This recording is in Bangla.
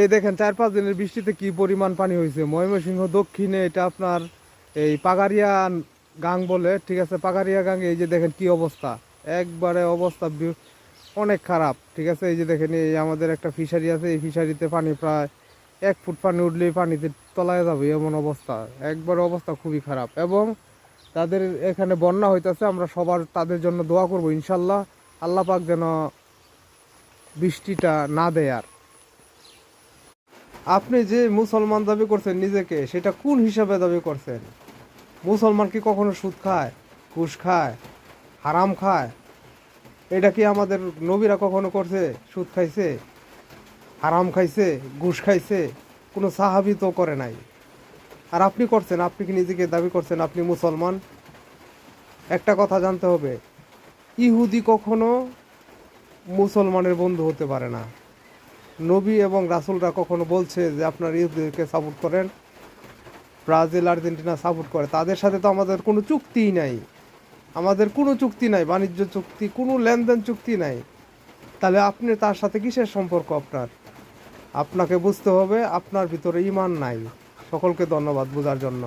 এই দেখেন 4-5 দিনের বৃষ্টিতে কি পরিমাণ পানি হয়েছে। ময়মনসিংহ দক্ষিণে এটা আপনার এই পাগারিয়া গাং বলে, ঠিক আছে, পাগারিয়া গাং। এই যে দেখেন কি অবস্থা, একবারে অবস্থা অনেক খারাপ, ঠিক আছে। এই যে দেখেন এই আমাদের একটা ফিশারি আছে, এই ফিশারিতে পানি প্রায় 1 ফুট পানি উঠলেই পানিতে তলায় যাবে এমন অবস্থা, একবারে অবস্থা খুবই খারাপ। এবং তাদের এখানে বন্যা হইতেছে, আমরা সবার তাদের জন্য দোয়া করব ইনশাল্লাহ, আল্লাহ পাক যেন বৃষ্টিটা না দেয়। আর আপনি যে মুসলমান দাবি করছেন নিজেকে, সেটা কোন হিসাবে দাবি করছেন? মুসলমান কি কখনো সুদ খায়, ঘুষ খায়, হারাম খায়? এটা কি আমাদের নবীরা কখনো করছে? সুদ খাইছে, হারাম খাইছে, ঘুষ খাইছে? কোনো সাহাবি তো করে নাই। আর আপনি করছেন, আপনি কি নিজেকে দাবি করছেন আপনি মুসলমান? একটা কথা জানতে হবে, ইহুদি কখনো মুসলমানের বন্ধু হতে পারে না। নবী এবং রাসূলরা কখনো বলছে যে আপনার ইহুদিদেরকে সাপোর্ট করেন, ব্রাজিল আর্জেন্টিনা সাপোর্ট করে? তাদের সাথে তো আমাদের কোনো চুক্তিই নাই, আমাদের কোনো চুক্তি নাই, বাণিজ্য চুক্তি, কোনো লেনদেন চুক্তি নাই। তাহলে আপনি তার সাথে কিসের সম্পর্ক আপনার? আপনাকে বুঝতে হবে আপনার ভিতরে ঈমান নাই। সকলকে ধন্যবাদ বোঝার জন্য।